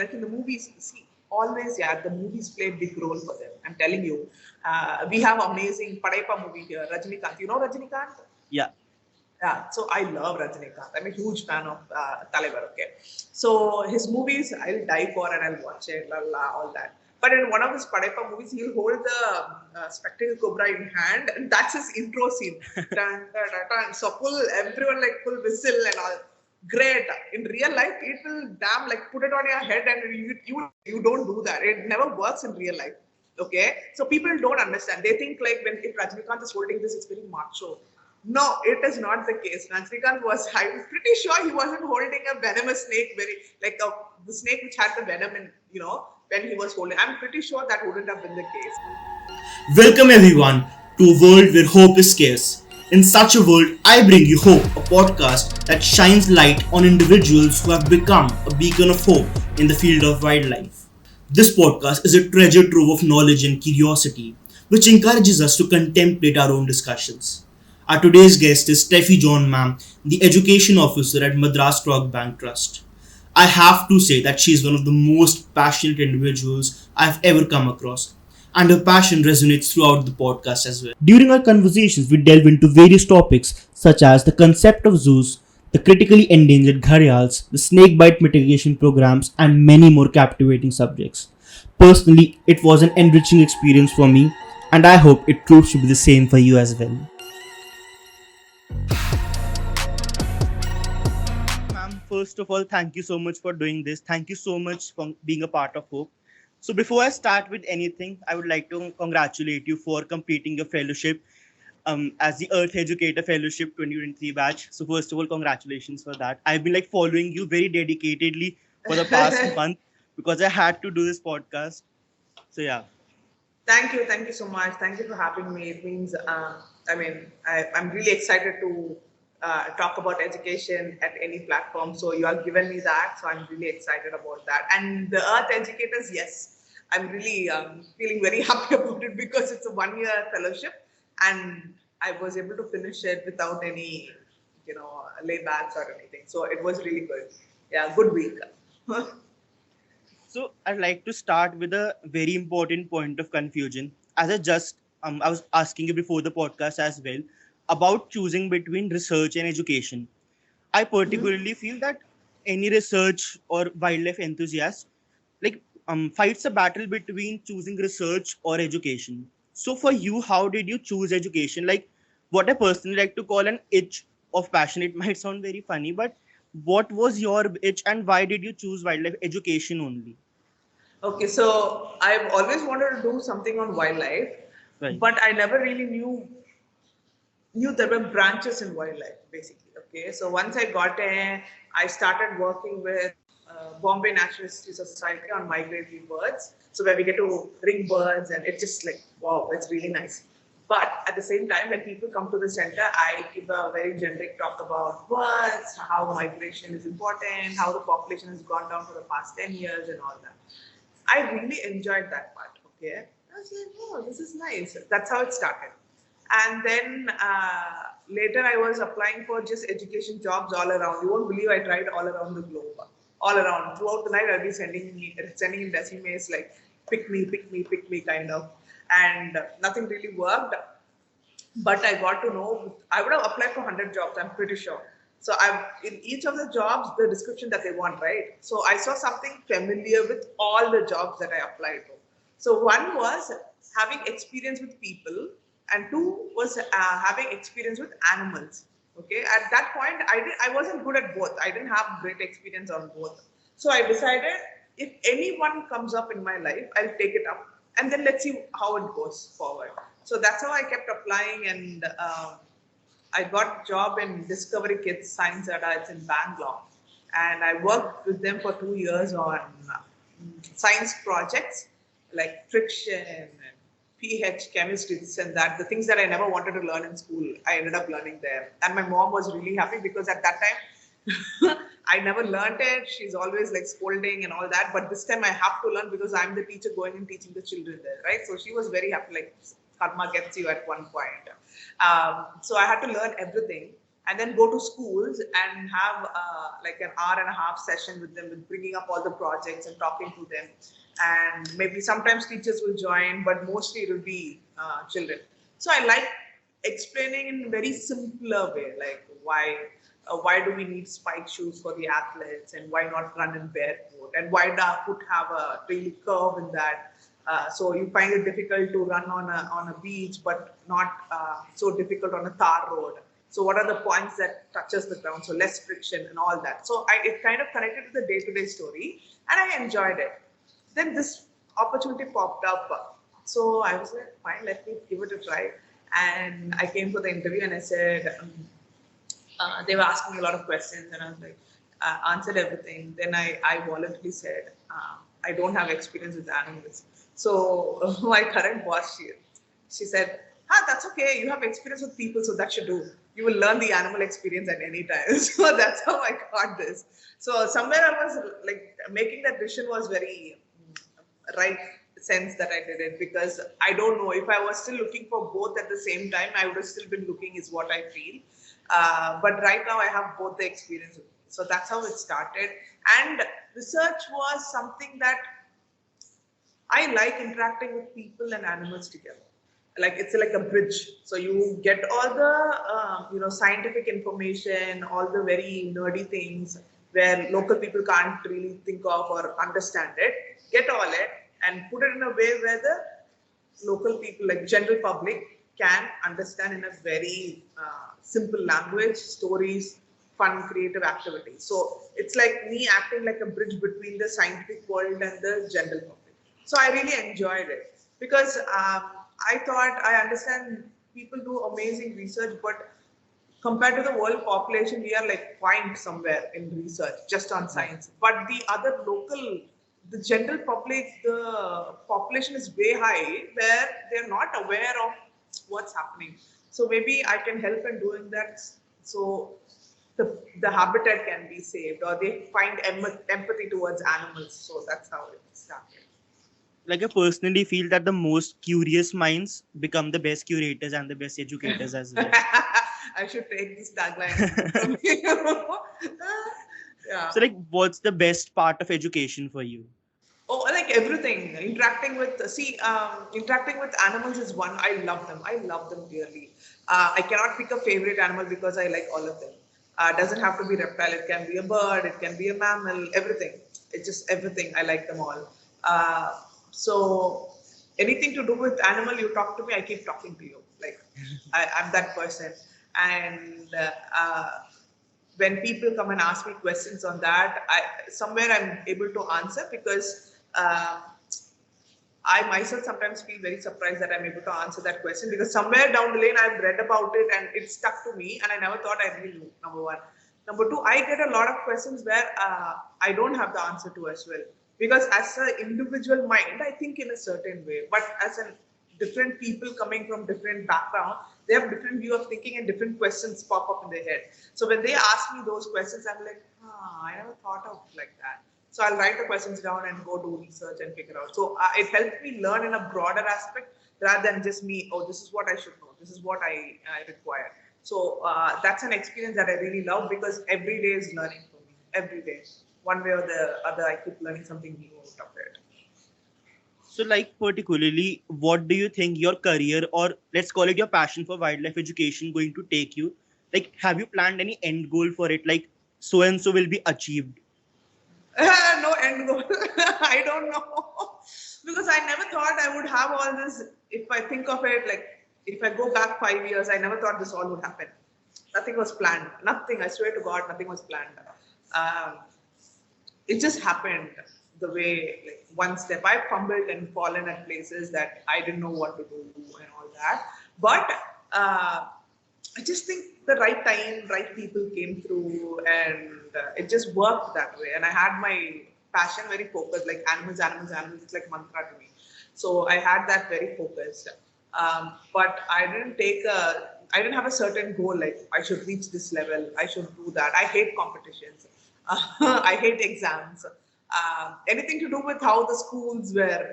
like in the movies, see, always, the movies play a big role for them. I'm telling you. We have amazing Padaipa movie here, Rajinikanth. You know Rajinikanth? Yeah. Yeah, so I love Rajinikanth. I'm a huge fan of Talavar. Okay, so his movies I'll die for and I'll watch it, all that. But in one of his Padaipa movies, he'll hold the spectacle cobra in hand, and that's his intro scene. Dun, dun, dun, dun. So everyone like full whistle and all. Great. In real life, it will damn like put it on your head, and you don't do that. It never works in real life. Okay, so people don't understand. They think like when if Rajinikanth is holding this, it's very macho. No, it is not the case. Rajinikanth was, I'm pretty sure he wasn't holding a venomous snake, the snake which had the venom in, when he was holding. I'm pretty sure that wouldn't have been the case. Welcome everyone to a world where hope is scarce. In such a world, I bring you Hope, a podcast that shines light on individuals who have become a beacon of hope in the field of wildlife. This podcast is a treasure trove of knowledge and curiosity, which encourages us to contemplate our own discussions. Our today's guest is Steffi John, ma'am, the Education Officer at Madras Croc Bank Trust. I have to say that she is one of the most passionate individuals I've ever come across, and her passion resonates throughout the podcast as well. During our conversations, we delve into various topics such as the concept of zoos, the critically endangered gharials, the snakebite mitigation programs, and many more captivating subjects. Personally, it was an enriching experience for me, and I hope it proves to be the same for you as well. Ma'am, first of all, thank you so much for doing this. Thank you so much for being a part of Hope. So before I start with anything, I would like to congratulate you for completing your fellowship as the Earth Educator Fellowship 2023 batch. So first of all, congratulations for that. I've been like following you very dedicatedly for the past month because I had to do this podcast. So yeah. Thank you so much. Thank you for having me. It means, I'm really excited to talk about education at any platform. So you have given me that. So I'm really excited about that. And the Earth Educators, yes, I'm really feeling very happy about it because it's a 1 year fellowship, and I was able to finish it without any, laybacks or anything. So it was really good. Yeah, good week. So I'd like to start with a very important point of confusion. As I was asking you before the podcast as well about choosing between research and education. I particularly feel that any research or wildlife enthusiast fights a battle between choosing research or education. So for you, how did you choose education? Like what I personally like to call an itch of passion. It might sound very funny, but what was your itch and why did you choose wildlife education only? Okay, so I've always wanted to do something on wildlife, Right. but I never really knew there were branches in wildlife, basically. Okay, so once I got in, I started working with Bombay Natural History Society on migratory birds. So where we get to bring birds, and it's just like wow, it's really nice. But at the same time, when people come to the center, I give a very generic talk about birds, how migration is important, how the population has gone down for the past 10 years, and all that. I really enjoyed that part. Okay, I was like, oh, this is nice. That's how it started. And then later, I was applying for just education jobs all around. You won't believe I tried all around the globe, all around. Throughout the night, I'll be sending in resumes like pick me, kind of, and nothing really worked. But I got to know I would have applied for 100 jobs. I'm pretty sure. So I've in each of the jobs the description that they want, right? So I saw something familiar with all the jobs that I applied to. So one was having experience with people, and two was having experience with animals. Okay, at that point I wasn't good at both. I didn't have great experience on both. So I decided if anyone comes up in my life, I'll take it up, and then let's see how it goes forward. So that's how I kept applying, and I got a job in Discovery Kids Science Adda. It's in Bangalore, and I worked with them for 2 years on science projects like friction and pH, chemistry, this and that. The things that I never wanted to learn in school, I ended up learning there. And my mom was really happy because at that time, I never learned it. She's always like scolding and all that. But this time I have to learn because I'm the teacher going and teaching the children there, right? So she was very happy, like karma gets you at one point. So I had to learn everything. and then go to schools and have like an hour and a half session with them, with bringing up all the projects and talking to them. And maybe sometimes teachers will join, but mostly it will be children. So I like explaining in a very simpler way, like why do we need spike shoes for the athletes, and why not run in barefoot, and why does our foot have a really curve in that. So you find it difficult to run on a beach, but not so difficult on a tar road. So what are the points that touches the ground? So less friction and all that. So it kind of connected to the day-to-day story, and I enjoyed it. Then this opportunity popped up. So I was like, fine, let me give it a try. And I came for the interview and I said, they were asking me a lot of questions, and I was like, answered everything. Then I voluntarily said, I don't have experience with animals. So my current boss, she said, that's okay. You have experience with people, so that should do. You will learn the animal experience at any time. So that's how I got this. So somewhere I was like, making that decision was very right sense that I did it, because I don't know if I was still looking for both at the same time, I would have still been looking, is what I feel. But right now I have both the experience. So that's how it started. And research was something that I like, interacting with people and animals together. Like it's like a bridge. So you get all the scientific information, all the very nerdy things where local people can't really think of or understand it. Get all it and put it in a way where the local people, like general public, can understand in a very simple language, stories, fun, creative activities. So it's like me acting like a bridge between the scientific world and the general public. So I really enjoyed it, because I thought, I understand people do amazing research, but compared to the world population, we are like point somewhere in research just on science. But the other local, the general public, the population is way high, where they're not aware of what's happening. So maybe I can help in doing that. So the habitat can be saved, or they find empathy towards animals. So that's how it started. Like I personally feel that the most curious minds become the best curators and the best educators as well. I should take this tagline from you. Yeah. So like, what's the best part of education for you? Oh, like everything. Interacting with animals is one. I love them. I love them dearly. I cannot pick a favorite animal because I like all of them. Doesn't have to be reptile. It can be a bird. It can be a mammal. Everything. It's just everything. I like them all. So anything to do with animal, you talk to me, I keep talking to you. Like I'm that person. And when people come and ask me questions on that, I'm able to answer, because I myself sometimes feel very surprised that I'm able to answer that question, because somewhere down the lane I've read about it and it stuck to me, and I never thought I really knew. Number one. Number two, I get a lot of questions where I don't have the answer to as well. Because as an individual mind, I think in a certain way, but as a different people coming from different background, they have different view of thinking and different questions pop up in their head. So when they ask me those questions, I'm like, I never thought of like that. So I'll write the questions down and go do research and figure out. So it helped me learn in a broader aspect rather than just me, this is what I should know. This is what I require. So that's an experience that I really love, because every day is learning for me, every day. One way or the other, I keep learning something new out of it. So like, particularly, what do you think your career, or let's call it your passion for wildlife education, going to take you? Like, have you planned any end goal for it? Like, so and so will be achieved? No end goal. I don't know. Because I never thought I would have all this. If I think of it, like, if I go back 5 years, I never thought this all would happen. Nothing was planned. Nothing. I swear to God, nothing was planned. It just happened the way, like, one step. I fumbled and fallen at places that I didn't know what to do and all that. But I just think the right time, right people came through, and it just worked that way. And I had my passion very focused, like animals. It's like mantra to me. So I had that very focused. But I didn't have a certain goal, like I should reach this level, I should do that. I hate competitions. I hate exams. Anything to do with how the schools were,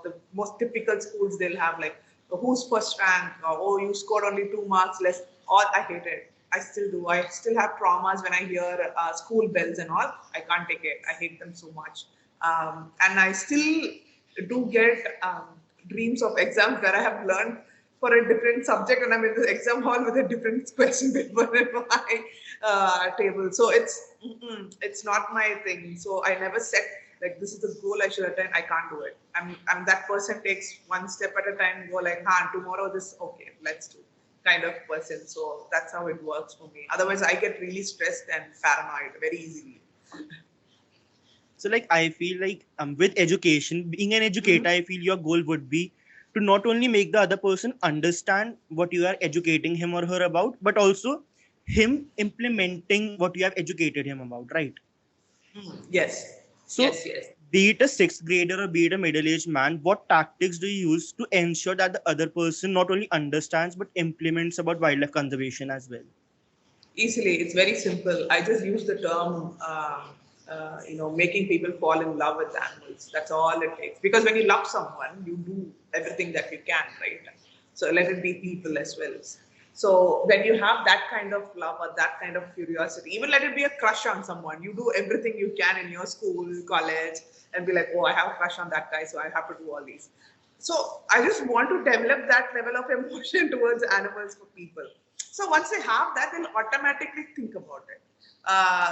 the most typical schools, they'll have like, who's first rank, or, oh, you scored only 2 marks less. All I hate it. I still do. I still have traumas when I hear school bells and all. I can't take it. I hate them so much. And I still do get dreams of exams where I have learned for a different subject and I'm in the exam hall with a different question paper in my table. So it's not my thing. So I never set like this is the goal I should attain. I can't do it. I'm that person takes one step at a time. Go like, tomorrow this okay, let's do kind of person. So that's how it works for me. Otherwise, I get really stressed and paranoid very easily. So like I feel like with education, being an educator, I feel your goal would be to not only make the other person understand what you are educating him or her about, but also him implementing what you have educated him about, right? Yes. So Yes. be it a sixth grader or be it a middle-aged man, what tactics do you use to ensure that the other person not only understands but implements about wildlife conservation as well? Easily, it's very simple. I just use the term, making people fall in love with animals. That's all it takes. Because when you love someone, you do everything that you can, right? So let it be people as well. So when you have that kind of love or that kind of curiosity, even let it be a crush on someone, you do everything you can in your school, college, and be like, oh, I have a crush on that guy, so I have to do all these. So I just want to develop that level of emotion towards animals for people. So once they have that, they'll automatically think about it.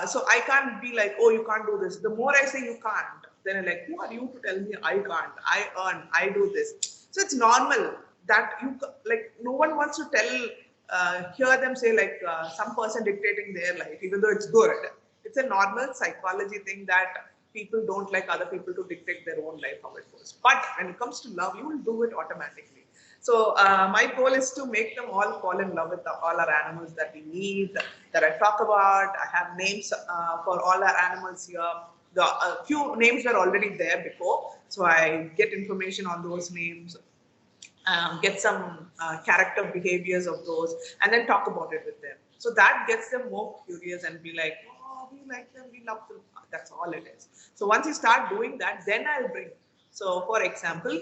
So I can't be like, oh, you can't do this. The more I say you can't, then I'm like, who are you to tell me I can't? I earn, I do this. So it's normal that like, no one wants to hear them say like some person dictating their life, even though it's good. It's a normal psychology thing that people don't like other people to dictate their own life how it goes. But when it comes to love, you will do it automatically. So my goal is to make them all fall in love with all our animals that we need, that I talk about. I have names for all our animals here. The few names were already there before, so I get information on those names, get some character behaviors of those, and then talk about it with them. So that gets them more curious and be like, oh, we like them, we love them. That's all it is. So once you start doing that, then I'll bring. So for example,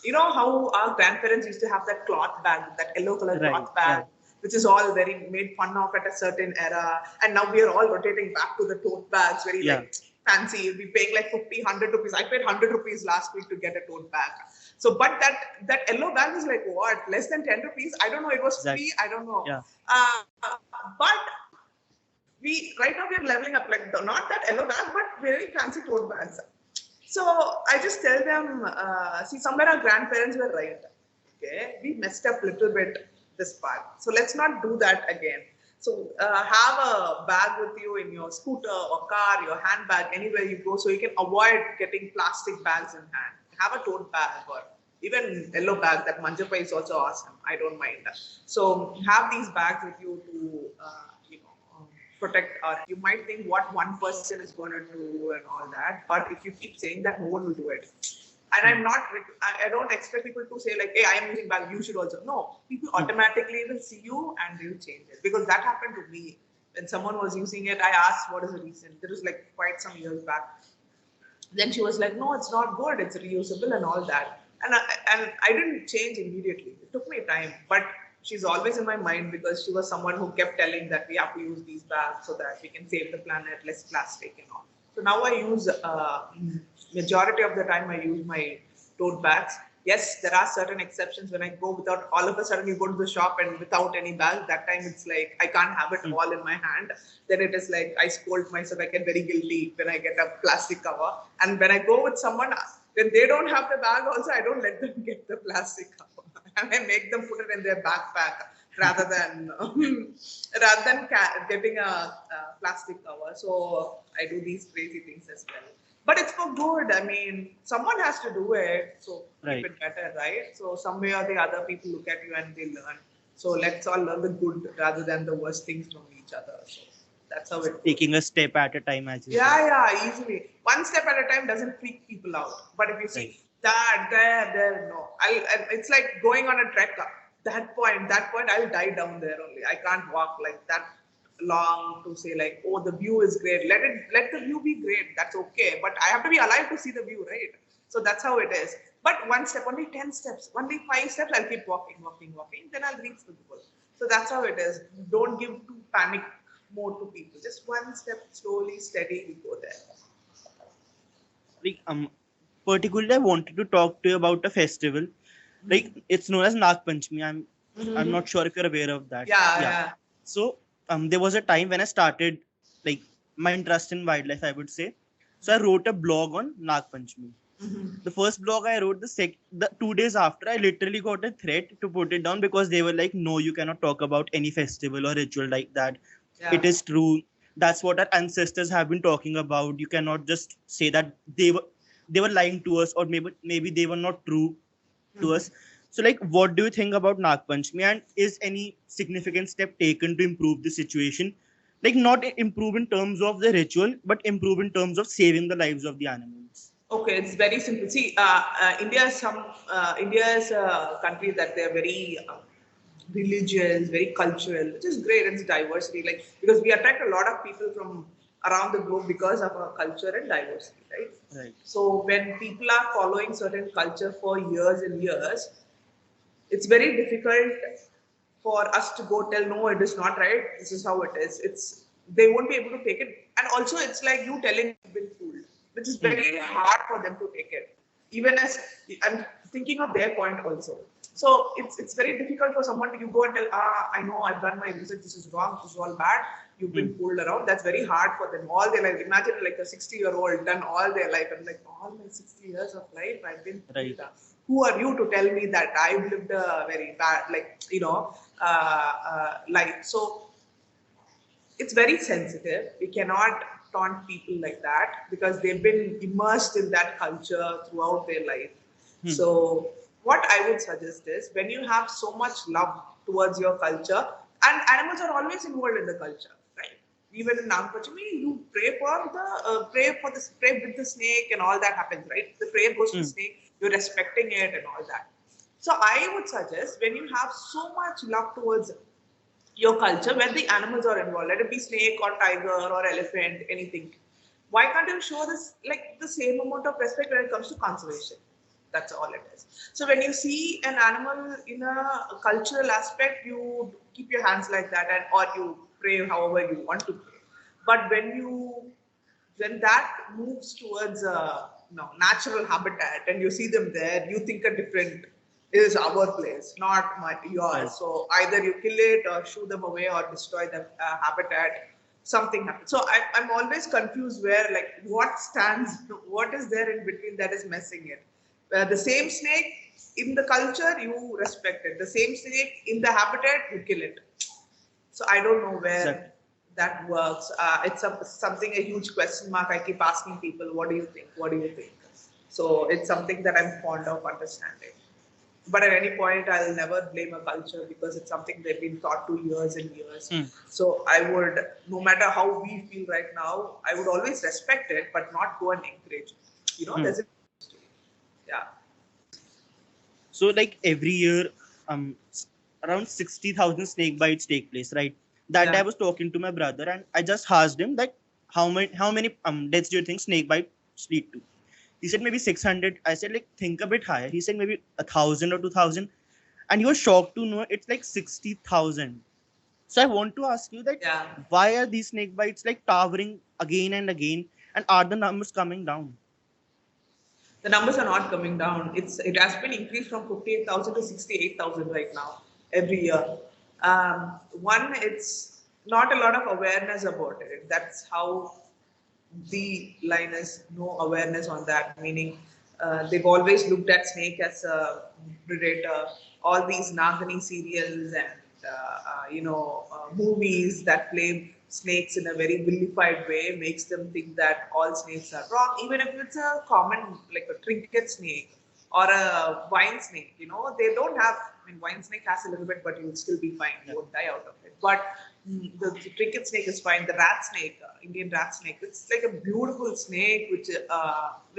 you know how our grandparents used to have that cloth bag, that yellow color Right, cloth bag, which is all very made fun of at a certain era. And now we are all rotating back to the tote bags, very like fancy. You'll be paying like 50, 100 rupees. I paid 100 rupees last week to get a tote bag. So, but that yellow bag is like what? Less than 10 rupees? I don't know. It was free. I don't know. Yeah. But right now we are leveling up, like not that yellow bag, but very fancy tote bags. So I just tell them, see, somewhere our grandparents were right. Okay, we messed up a little bit this part. So let's not do that again. So have a bag with you in your scooter or car, your handbag, anywhere you go, so you can avoid getting plastic bags in hand. Have a tote bag or even yellow bag. That manjapai is also awesome. I don't mind that. So have these bags with you to protect, or you might think what one person is going to do and all that, but if you keep saying that, no one will do it. And I don't expect people to say like, hey, I am using bag, you should also. No, people automatically will see you and they'll change it, because that happened to me. When someone was using it, I asked what is the reason. There was like quite some years back. Then she was like, no, it's not good, it's reusable and all that. And I didn't change immediately. It took me time, but she's always in my mind because she was someone who kept telling that we have to use these bags so that we can save the planet, less plastic and all. So now I use, majority of the time I use my tote bags. Yes, there are certain exceptions when I go without, all of a sudden you go to the shop and without any bag, that time it's like, I can't have it all in my hand. Then it is like, I scold myself, I get very guilty when I get a plastic cover. And when I go with someone, when they don't have the bag also, I don't let them get the plastic cover. And I make them put it in their backpack rather than getting a plastic cover. So I do these crazy things as well. But it's for good. I mean, someone has to do it, so keep it better, right? So some way or the other, people look at you and they learn. So let's all learn the good rather than the worst things from each other. So that's how it taking a step at a time, as you said. Yeah, easily. One step at a time doesn't freak people out. But if you see that, there, no. It's like going on a trek. That point, I'll die down there only. I can't walk like that long to say like, oh, the view is great. Let the view be great. That's okay. But I have to be alive to see the view, right? So that's how it is. But one step, only 10 steps, only 5 steps, I'll keep walking. Then I'll reach the goal. So that's how it is. Don't give too panic mode to people. Just one step, slowly, steady, we go there. Like particularly I wanted to talk to you about a festival. Like it's known as Nagpanchmi. I'm not sure if you're aware of that. Yeah, Yeah. yeah. So there was a time when I started like my interest in wildlife, I would say. So I wrote a blog on Nagpanchmi. The first blog I wrote, the 2 days after, I literally got a threat to put it down because they were like, no, you cannot talk about any festival or ritual like that. Yeah. It is true. That's what our ancestors have been talking about. You cannot just say that they were lying to us, or maybe they were not true to us. So like, what do you think about Nagpanchmi, and is any significant step taken to improve the situation? Like, not improve in terms of the ritual, but improve in terms of saving the lives of the animals. Okay, it's very simple. See, India is a country that they're very religious, very cultural, which is great. It's diversity, like because we attract a lot of people from around the globe because of our culture and diversity, right? Right. So when people are following certain culture for years and years, it's very difficult for us to go tell no, it is not right. This is how it is. It's they won't be able to take it, and also it's like you telling you've been fooled, which is very hard for them to take it. Even as I'm thinking of their point also. So it's very difficult for someone to you go and tell, I know I've done my research, this is wrong, this is all bad, you've been fooled around. That's very hard for them. All their life. Imagine like a 60-year-old done all their life. I'm like, all my 60 years of life, I've been fooled. Right. Who are you to tell me that I've lived a very bad, life? So it's very sensitive. We cannot taunt people like that because they've been immersed in that culture throughout their life. So what I would suggest is when you have so much love towards your culture, and animals are always involved in the culture, right? Even in Nagpanchami, you pray for pray with the snake and all that happens, right? The prayer goes to the snake, you're respecting it and all that. So I would suggest when you have so much love towards your culture where the animals are involved, let it be snake or tiger or elephant, anything. Why can't you show this like the same amount of respect when it comes to conservation? That's all it is. So when you see an animal in a cultural aspect, you keep your hands like that, and or you pray however you want to pray. But when that moves towards natural habitat and you see them there, you think a different is our place, not yours. Right. So either you kill it or shoo them away or destroy the habitat. Something happens. So I'm always confused where like what is there in between that is messing it. The same snake in the culture you respect it. The same snake in the habitat you kill it. So I don't know where Exactly. that works. It's something a huge question mark. I keep asking people, what do you think? What do you think? So it's something that I'm fond of understanding. But at any point, I'll never blame a culture because it's something they've been taught to years and years. So I would, no matter how we feel right now, I would always respect it, but not go and encourage it. There's a yeah. So like every year, around 60,000 snake bites take place, right? That day I Yeah. was talking to my brother and I just asked him that how many deaths do you think snake bites lead to? He said maybe 600. I said like think a bit higher. He said maybe 1,000 or 2,000, and you were shocked to know it's like 60,000. So I want to ask you that Yeah. why are these snake bites like towering again and again, and are the numbers coming down? The numbers are not coming down. It has been increased from 58,000 to 68,000 right now every year. One, it's not a lot of awareness about it. That's how the line is no awareness on that. Meaning, they've always looked at snake as a predator. All these Nagani serials and movies that play snakes in a very vilified way makes them think that all snakes are wrong, even if it's a common like a trinket snake or a wine snake. They don't have. I mean, wine snake has a little bit, but you'll still be fine. You won't die out of it. But the trinket snake is fine. The rat snake, Indian rat snake, it's like a beautiful snake which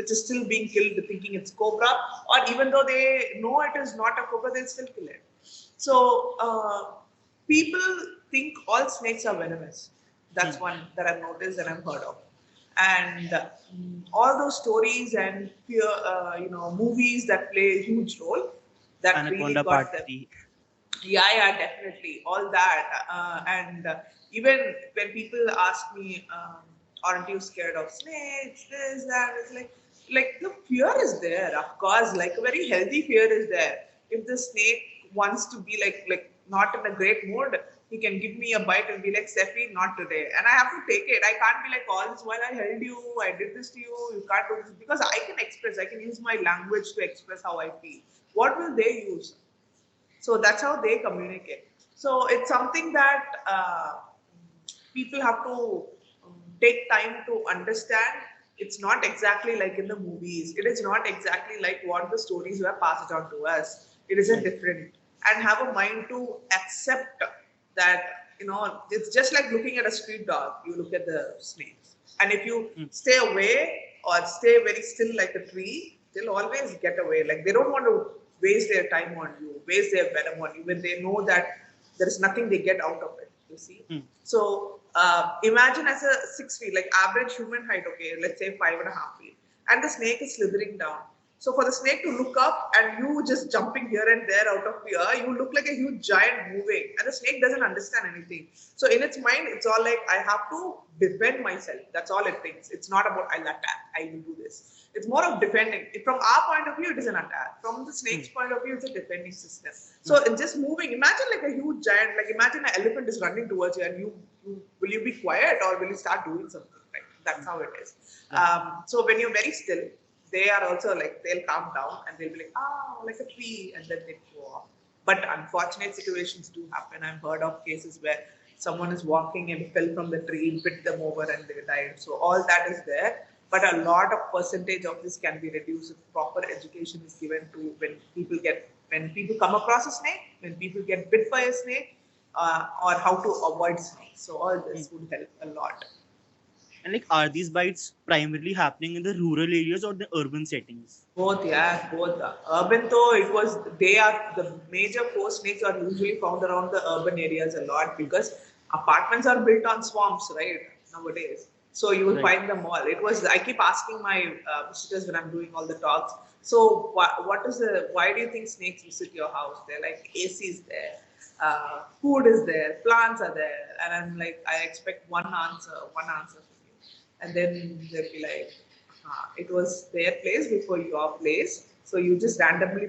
is still being killed, thinking it's cobra. Or even though they know it is not a cobra, they still kill it. So people think all snakes are venomous. That's one that I've noticed and I've heard of. And all those stories and fear, movies that play a huge role that really Anaconda got Part them. 3. Yeah, definitely. All that. And even when people ask me, aren't you scared of snakes? This, that, it's like the fear is there, of course. Like a very healthy fear is there. If the snake wants to be like not in a great mood, he can give me a bite and be like, Steffi, not today. And I have to take it. I can't be like, all this while I held you, I did this to you, you can't do this. Because I can express, I can use my language to express how I feel. What will they use? So that's how they communicate. So it's something that people have to take time to understand. It's not exactly like in the movies. It is not exactly like what the stories were passed on to us. It is a Right. different, and have a mind to accept that, it's just like looking at a street dog. You look at the snakes, and if you Mm. stay away or stay very still like a tree, they'll always get away. Like they don't want to waste their time on you, waste their venom on you when they know that there is nothing they get out of it. You see. Mm. So imagine as a 6 feet, like average human height, okay, let's say 5.5 feet, and the snake is slithering down. So for the snake to look up and you just jumping here and there out of fear, you look like a huge giant moving, and the snake doesn't understand anything. So in its mind, it's all like, I have to defend myself. That's all it thinks. It's not about I'll attack. I will do this. It's more of defending. From our point of view, it is an attack. From the snake's Mm. point of view, it's a defending system. So Mm. it's just moving. Imagine like a huge giant. Like imagine an elephant is running towards you, and you will you be quiet or will you start doing something? Right? That's how it is. Right. So when you're very still, they are also like they'll calm down and they'll be like, like a tree, and then they go off. But unfortunate situations do happen. I've heard of cases where someone is walking and fell from the tree, bit them over, and they died. So all that is there. But a lot of percentage of this can be reduced if proper education is given to when people come across a snake, when people get bit by a snake, or how to avoid snakes. So all Mm. this would help a lot. And like, are these bites primarily happening in the rural areas or the urban settings? Both, yeah, both. Urban though, they are the major forest snakes are usually found around the urban areas a lot because apartments are built on swamps, right? Nowadays. So you will Right. find them all. I keep asking my visitors when I'm doing all the talks. So why do you think snakes visit your house? They're like, AC is there, food is there, plants are there. And I'm like, I expect one answer from you. And then they'll be like, it was their place before your place. So you just randomly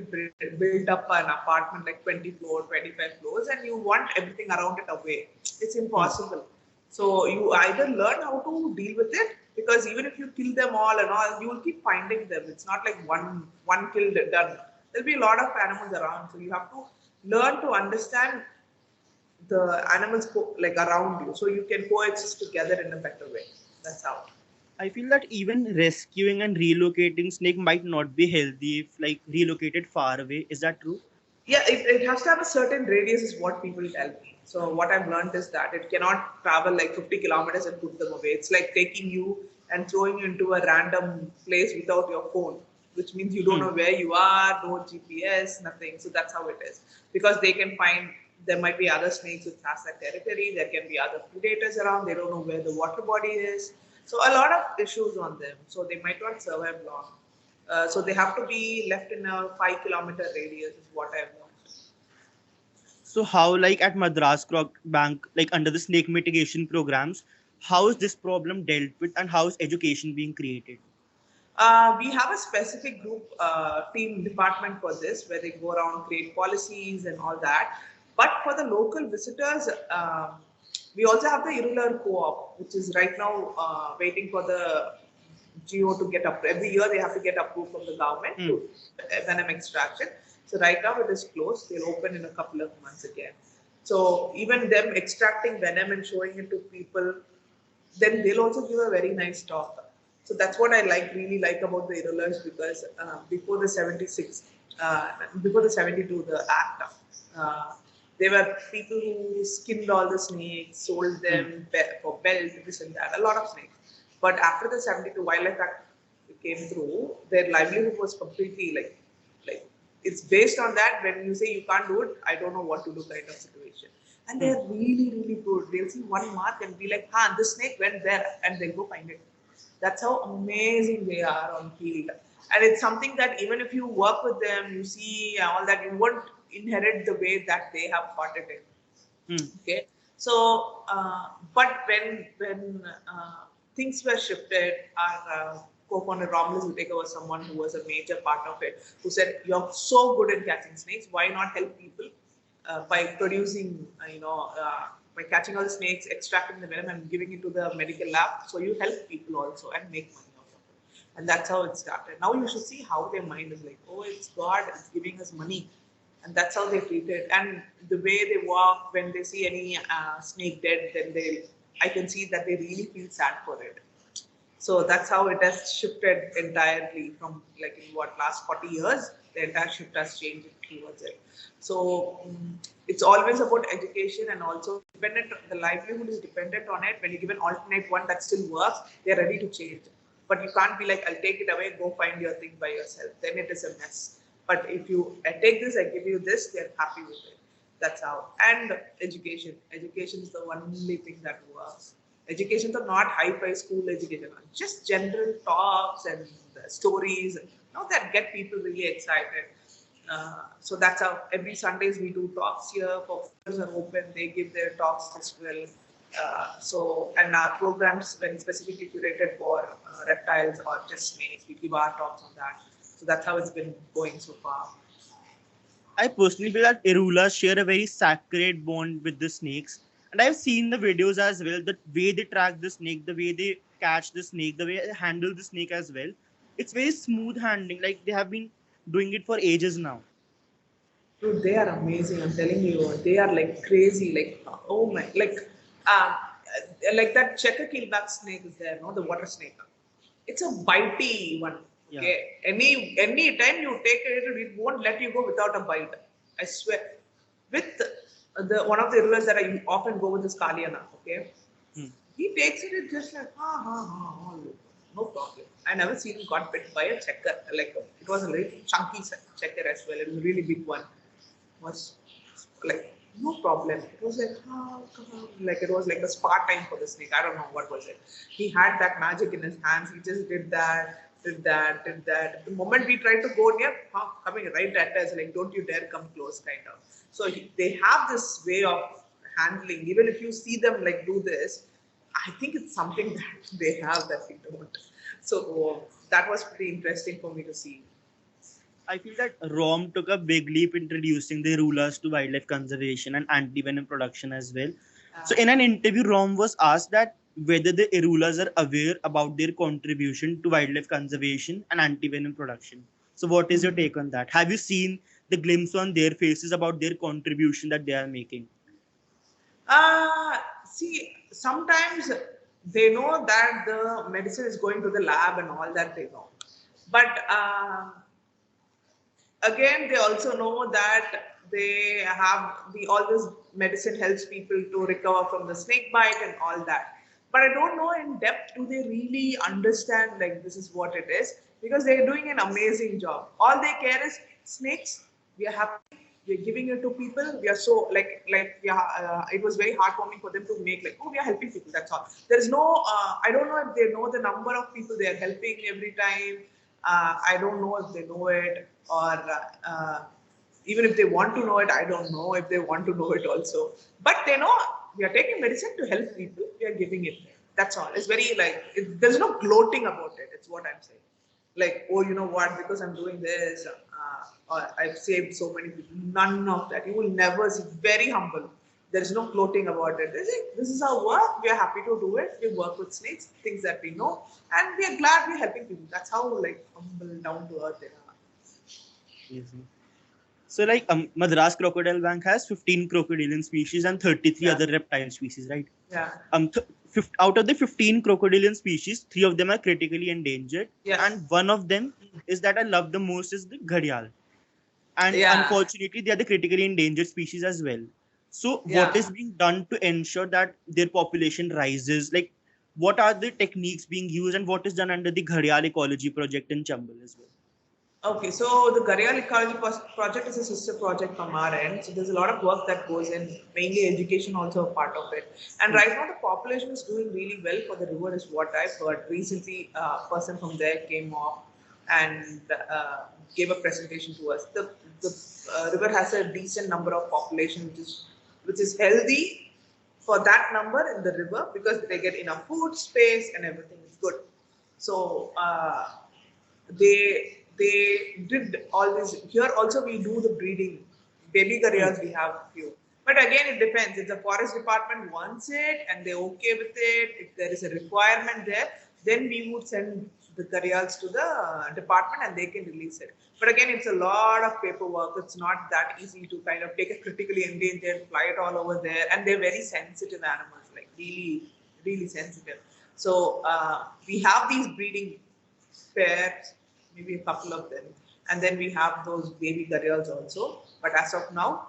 built up an apartment like 20 floors, 25 floors, and you want everything around it away. It's Mm. impossible. So you either learn how to deal with it, because even if you kill them all and all, you will keep finding them. It's not like one killed done. There'll be a lot of animals around. So you have to learn to understand the animals like around you, so you can coexist together in a better way. That's how. I feel that even rescuing and relocating snake might not be healthy if like relocated far away. Is that true? Yeah, it has to have a certain radius, is what people tell me. So what I've learned is that it cannot travel like 50 kilometers and put them away. It's like taking you and throwing you into a random place without your phone, which means you don't Hmm. know where you are, no GPS, nothing. So that's how it is. Because they can find, there might be other snakes which has that territory, there can be other predators around, they don't know where the water body is. So a lot of issues on them. So they might not survive long. So they have to be left in a 5 kilometer radius, is what I've learned. So how like at Madras Croc Bank, like under the snake mitigation programs, how is this problem dealt with and how is education being created? We have a specific group team department for this, where they go around, create policies and all that. But for the local visitors, we also have the Irular co-op, which is right now waiting for the GO to get up. Every year they have to get approved from the government Hmm. to venom extraction. So right now it is closed. They'll open in a couple of months again. So even them extracting venom and showing it to people, then they'll also give a very nice talk. So that's what I really like about the Irulas, because before the 76, before the 72, the act, uh, there were people who skinned all the snakes, sold Hmm. them for belt, this and that, a lot of snakes. But after the 72 Wildlife Act came through, their livelihood was completely like it's based on that. When you say you can't do it, I don't know what to do kind of situation. And Hmm. they're really good. They'll see one mark and be like, this snake went there, and they'll go find it. That's how amazing they are on field. And it's something that even if you work with them, you see all that, you won't inherit the way that they have got it in. Hmm. Okay, so but when things were shifted, our co-founder Romulus Whittaker was someone who was a major part of it, who said, "You're so good in catching snakes. Why not help people by producing, by catching all the snakes, extracting the venom, and giving it to the medical lab? So you help people also and make money out of it." And that's how it started. Now you should see how their mind is like, "Oh, it's God, it's giving us money." And that's how they treat it. And the way they walk when they see any snake dead, then I can see that they really feel sad for it. So that's how it has shifted entirely from, like, in what, last 40 years, the entire shift has changed towards it. So it's always about education, and also dependent. The livelihood is dependent on it. When you give an alternate one that still works, they're ready to change. But you can't be like, "I'll take it away, go find your thing by yourself." Then it is a mess. But if I take this, I give you this, they're happy with it. That's how. And education. Education is the only thing that works. Educations are not high-fi school education, just general talks and stories, that get people really excited. So that's how every Sundays we do talks here. Foreigners are open; they give their talks as well. And our programs, when specifically curated for reptiles or just snakes, we give our talks on that. So that's how it's been going so far. I personally feel that Irulas share a very sacred bond with the snakes. And I've seen the videos as well, the way they track the snake, the way they catch the snake, the way they handle the snake as well. It's very smooth handling. Like they have been doing it for ages now. Dude, they are amazing. I'm telling you, they are like crazy. Like, oh my, uh, like that checker keelback snake is there, no, the water snake. It's a bitey one. Yeah. Okay, any time you take it, it won't let you go without a bite. I swear. With the one of the rulers that I often go with is Kaliana. Okay, Hmm. he takes it, it's just like, no problem. I never seen him got bit by a checker. Like, it was a very chunky checker as well. It was a really big one. Was like, no problem. It was like, come on. Like, it was like a spa time for the snake. I don't know what was it. He had that magic in his hands. He just did that, did that, did that. The moment we tried to go near, coming right at us, like, don't you dare come close, kind of. So they have this way of handling. Even if you see them like do this, I think it's something that they have that we don't. So that was pretty interesting for me to see. I feel that Rom took a big leap introducing the Irulas to wildlife conservation and anti-venom production as well. So in an interview, Rom was asked that whether the Irulas are aware about their contribution to wildlife conservation and anti-venom production. So what is your take on that? Have you seen the glimpse on their faces about their contribution that they are making? See, sometimes they know that the medicine is going to the lab and all that, they know. But again, they also know that they have all this medicine helps people to recover from the snake bite and all that. But I don't know in depth, do they really understand like this is what it is? Because they're doing an amazing job. All they care is snakes. We are happy. We are giving it to people. We are so yeah. It was very heartwarming for them to make like, oh, we are helping people. That's all. There is no. I don't know if they know the number of people they are helping every time. I don't know if they know it, or even if they want to know it, I don't know if they want to know it also. But they know we are taking medicine to help people. We are giving it. That's all. It's very like there's no gloating about it. It's what I'm saying. Like, oh, you know what? Because I'm doing this, or I've saved so many people. None of that. You will never see. Very humble. There is no gloating about it. This is our work. We are happy to do it. We work with snakes, things that we know, and we are glad we're helping people. That's how like humble, down to earth they are. Easy. So like Madras Crocodile Bank has 15 crocodilian species and 33 other reptile species, right? Yeah. Out of the 15 crocodilian species, 3 of them are critically endangered. Yes. And one of them is that I love the most is the Gharial. And Yeah. unfortunately, they are the critically endangered species as well. So what Yeah. is being done to ensure that their population rises? Like, what are the techniques being used and what is done under the Gharial Ecology Project in Chambal as well? Okay, so the Gharial Ecology Project is a sister project from our end. So there's a lot of work that goes in, mainly education also a part of it. And right now the population is doing really well for the river is what I've heard. Recently, a person from there came off and gave a presentation to us. The river has a decent number of population, which is healthy for that number in the river because they get enough food, space, and everything is good. So they did all this. Here also we do the breeding. Baby gharials we have few. But again, it depends. If the forest department wants it and they're okay with it, if there is a requirement there, then we would send the gharials to the department and they can release it. But again, it's a lot of paperwork. It's not that easy to kind of take a critically endangered, fly it all over there. And they're very sensitive animals, like really, really sensitive. So we have these breeding pairs, maybe a couple of them, and then we have those baby gharials also. But as of now,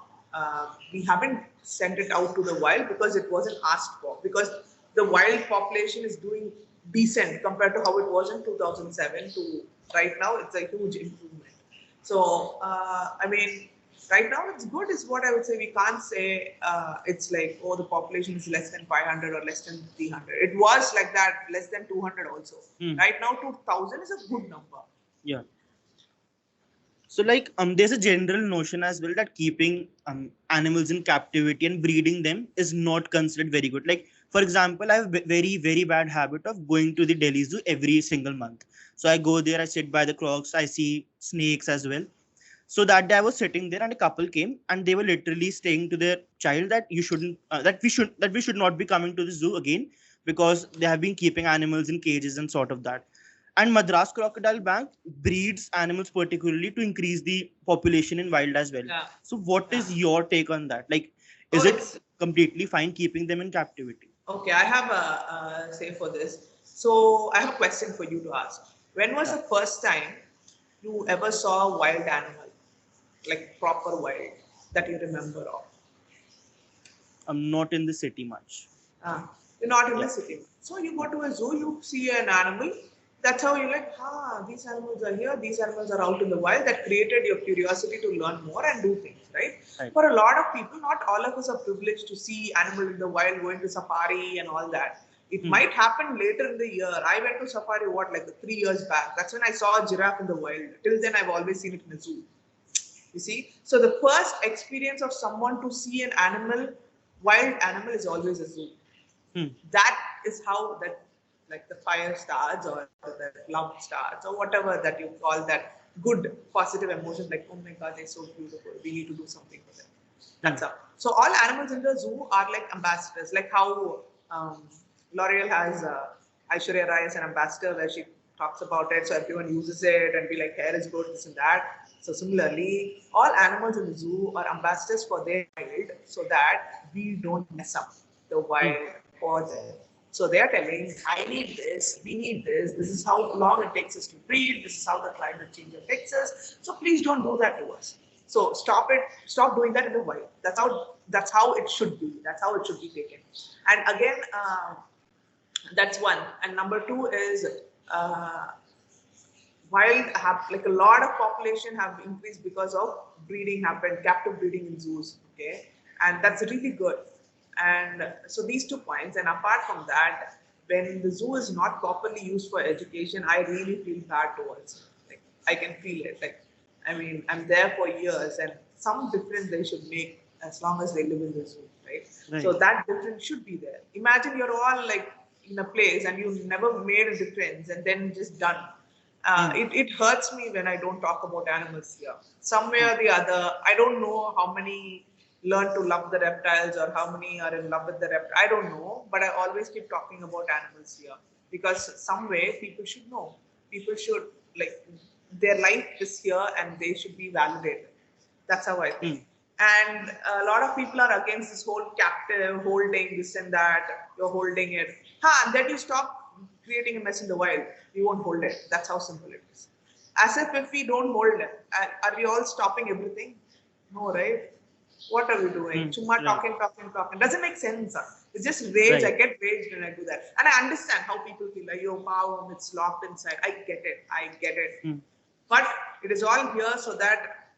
we haven't sent it out to the wild because it wasn't asked for. Because the wild population is doing decent compared to how it was in 2007 to right now. It's a huge improvement. So I mean, right now it's good is what I would say. We can't say it's like, oh, the population is less than 500 or less than 300. It was like that, less than 200 also. Right now 2000 is a good number. Yeah. So like there's a general notion as well that keeping animals in captivity and breeding them is not considered very good. Like for example, I have a very bad habit of going to the Delhi Zoo every single month. So I go there, I sit by the crocs, I see snakes as well. So that day I was sitting there and a couple came and they were literally saying to their child that you shouldn't that we should not be coming to the zoo again because they have been keeping animals in cages and sort of that. And Madras Crocodile Bank breeds animals particularly to increase the population in wild as well. Yeah. So what is your take on that? Like, is Oh, it completely fine keeping them in captivity? Okay, I have a say for this. So I have a question for you to ask. When was the first time you ever saw a wild animal, like proper wild, that you remember of? I'm not in the city much. You're not in Yeah. the city. So you go to a zoo, you see an animal. That's how you're like, these animals are here, these animals are out in the wild. That created your curiosity to learn more and do things, right? Right. For a lot of people, not all of us are privileged to see animal in the wild, going to safari and all that. It might happen later in the year. I went to safari, like 3 years back. That's when I saw a giraffe in the wild. Till then, I've always seen it in a zoo. You see? So the first experience of someone to see an animal, wild animal, is always a zoo. That is how that, like the fire starts or the love starts or whatever that you call that good positive emotions, like, oh my God, they're so beautiful, we need to do something for them. That's how. So all animals in the zoo are like ambassadors, like how L'Oreal has Aishwarya Rai as an ambassador where she talks about it, so everyone uses it and be like, hair is good, this and that. So similarly, all animals in the zoo are ambassadors for their wild so that we don't mess up the wild for them. So they are telling, I need this, we need this is how long it takes us to breed, this is how the climate change affects us. So please don't do that to us. So stop doing that in the wild. That's how it should be. That's how it should be taken. And again, that's one. And number two is wild have, like a lot of population have increased because of breeding happened, captive breeding in zoos. Okay, and that's really good. And so these 2 points. And apart from that, when the zoo is not properly used for education, I really feel bad towards it. Like I can feel it. Like I mean, I'm there for years, and some difference they should make as long as they live in the zoo, right? So that difference should be there. Imagine you're all like in a place and you never made a difference, and then just done. It hurts me when I don't talk about animals here. Some way or the other, I don't know how many learn to love the reptiles or how many are in love with the reptiles. I don't know, but I always keep talking about animals here because some way people should know. People should, like, their life is here and they should be validated. That's how I think. And a lot of people are against this whole captive holding this and that. You're holding it. And then you stop creating a mess in the wild. You won't hold it. That's how simple it is. As if we don't hold it, are we all stopping everything? No, right? What are we doing? Chumma talking. Doesn't make sense. It's just rage. I get raged when I do that. And I understand how people feel like, yo, power, it's locked inside. I get it. But it is all here so that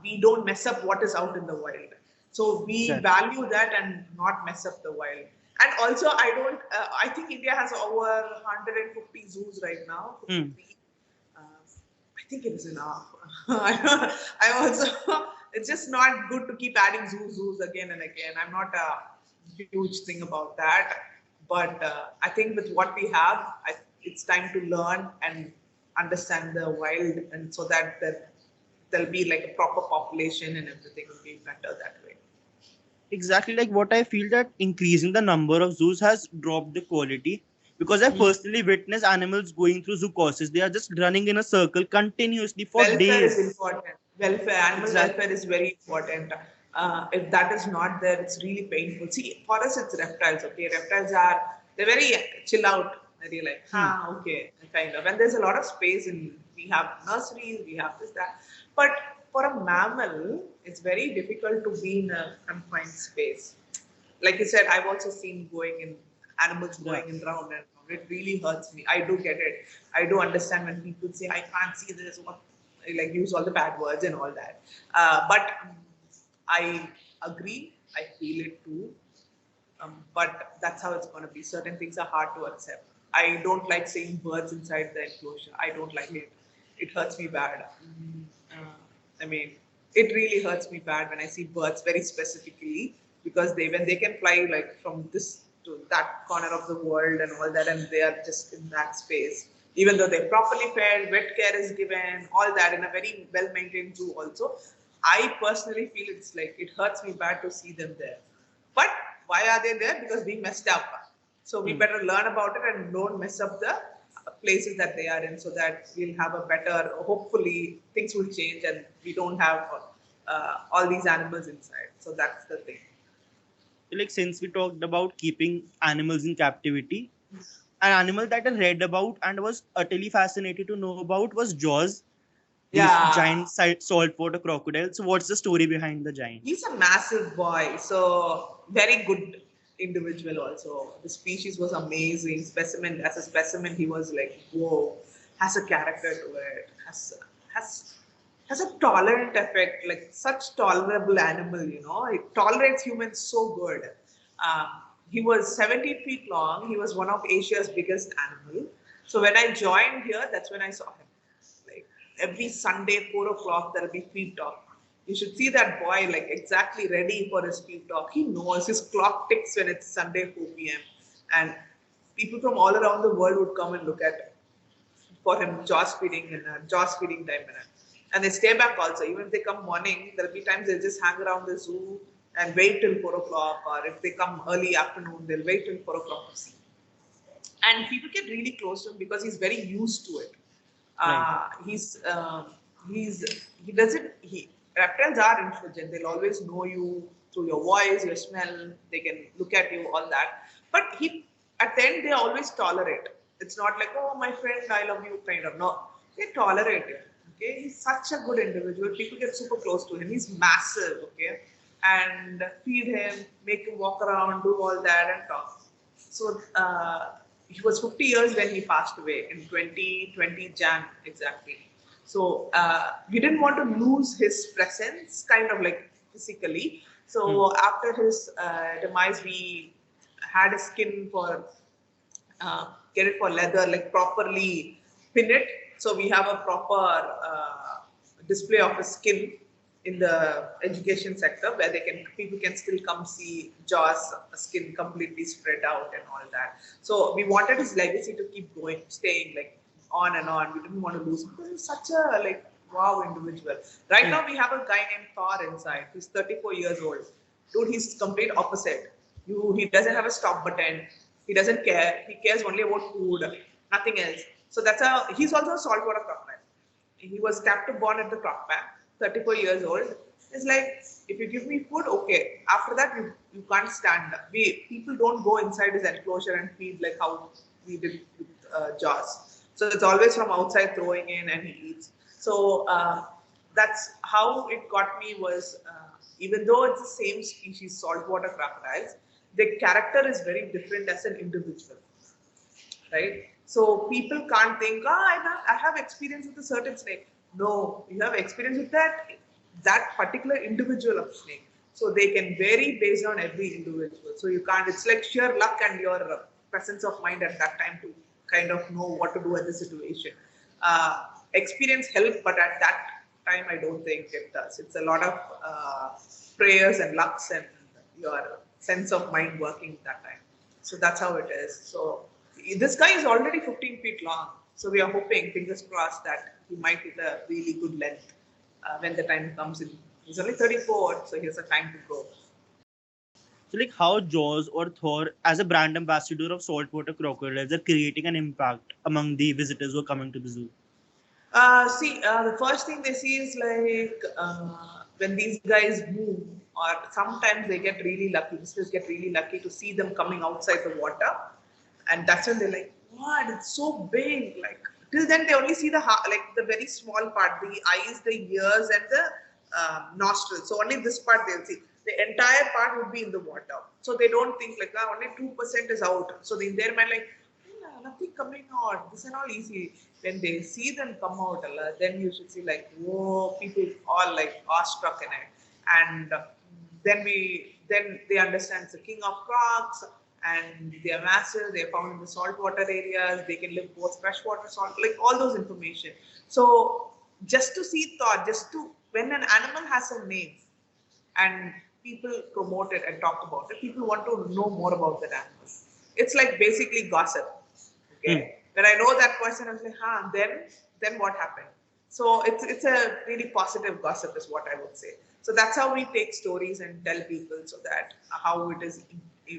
we don't mess up what is out in the wild. So we value that and not mess up the wild. And also, I think India has over 150 zoos right now. think it is enough. I also, it's just not good to keep adding zoos again and again. I'm not a huge thing about that. But I think with what we have, it's time to learn and understand the wild, and so that there'll be like a proper population and everything will be better that way. Exactly, like what I feel that increasing the number of zoos has dropped the quality, because I personally witness animals going through zoocosis. They are just running in a circle continuously for Welfare is days. important. Welfare, animal Exactly. welfare is very important. If that is not there, it's really painful. See, for us, it's reptiles. Okay, reptiles are they're very chill out. They're like, Hmm. okay, kind of. And there's a lot of space in. We have nurseries, we have this that. But for a mammal, it's very difficult to be in a confined space. Like you said, I've also seen going in animals Yeah. going in round and round. It really hurts me. I do get it. I do understand when people say I can't see this, what, like use all the bad words and all that. But I agree. I feel it too. But that's how it's going to be. Certain things are hard to accept. I don't like seeing birds inside the enclosure. I don't like it. It hurts me bad. I mean, it really hurts me bad when I see birds very specifically, because when they can fly like from this to that corner of the world and all that, and they are just in that space. Even though they're properly fed, vet care is given, all that in a very well maintained zoo also. I personally feel it's like it hurts me bad to see them there. But why are they there? Because we messed up. So we Hmm. better learn about it and don't mess up the places that they are in, so that we'll have a better, hopefully things will change and we don't have all these animals inside. So that's the thing. Like since we talked about keeping animals in captivity, an animal that I read about and was utterly fascinated to know about was Jaws, the Yeah, giant saltwater crocodile. So what's the story behind the giant? he's a massive boy, so very good individual also. The species was amazing. Specimen as a specimen, he was like, whoa, has a character to it, has has a tolerant effect, like such tolerable animal, it tolerates humans so good. Um, he was 70 feet long. He was one of Asia's biggest animal. So when I joined here, that's when I saw him. Like every Sunday, 4 o'clock, there'll be field talk. You should see that boy like exactly ready for his field talk. He knows his clock ticks when it's Sunday 4 p.m. And people from all around the world would come and look at for him jaws feeding and jaws feeding time and they stay back also. Even if they come morning, there'll be times they'll just hang around the zoo and wait till 4 o'clock, or if they come early afternoon, they'll wait till 4 o'clock to see. And people get really close to him because he's very used to it. Right. He's he doesn't he reptiles are intelligent. They'll always know you through your voice, your smell. They can look at you, all that. But he at the end they always tolerate. It's not like, oh my friend, I love you kind of. No, they tolerate it. Okay, he's such a good individual. People get super close to him. He's massive. Okay, and feed him, make him walk around, do all that, and talk. So he was 50 years when he passed away in 2020 Jan exactly. So we didn't want to lose his presence, kind of like physically. Hmm. So after his demise, we had a skin for get it for leather, like properly pin it. So we have a proper display of a skin in the education sector where people can still come see Jaws skin completely spread out and all that. So we wanted his legacy to keep going, staying like on and on. We didn't want to lose him because he's such a like wow individual. Right Hmm. now we have a guy named Thor inside. He's 34 years old. Dude, he's complete opposite. He doesn't have a stop button. He doesn't care. He cares only about food, nothing else. So he's also a saltwater crocodile. He was captive born at the Croc Bank, 34 years old. It's like, if you give me food, okay. After that, you can't stand. People don't go inside his enclosure and feed like how we did with Jaws. So it's always from outside throwing in and he eats. So that's how it got me was, even though it's the same species, saltwater crocodiles, the character is very different as an individual, right? So people can't think, I have experience with a certain snake. No, you have experience with that particular individual of snake. So they can vary based on every individual. So you can't. It's like sheer luck and your presence of mind at that time to kind of know what to do at the situation. Uh, experience helped, but at that time I don't think it does. It's a lot of prayers and lucks and your sense of mind working that time. So that's how it is. So this guy is already 15 feet long. So we are hoping, fingers crossed, that he might hit a really good length when the time comes in. He's only 34, so he has a time to grow. So, like, how Jaws or Thor, as a brand ambassador of saltwater crocodiles, are creating an impact among the visitors who are coming to the zoo? The first thing they see is like when these guys move, or sometimes they get really lucky. Visitors get really lucky to see them coming outside the water, and that's when they're like, "What? It's so big!" Like till then, they only see like the very small part, the eyes, the ears, and the nostrils. So only this part they'll see. The entire part would be in the water. So they don't think like only 2% is out. So in their mind, like, nothing coming out. This is all easy. When they see them come out, then you should see like, whoa, people all like awestruck in it. And then they understand it's the king of crocs, and they are massive. They are found in the saltwater areas. They can live both freshwater, salt, like all those information. So just to see thought, when an animal has a name and people promote it and talk about it, people want to know more about that animal. It's like basically gossip. Okay. When I know that person, I'm like, then what happened? So it's a really positive gossip is what I would say. So that's how we take stories and tell people, so that how it is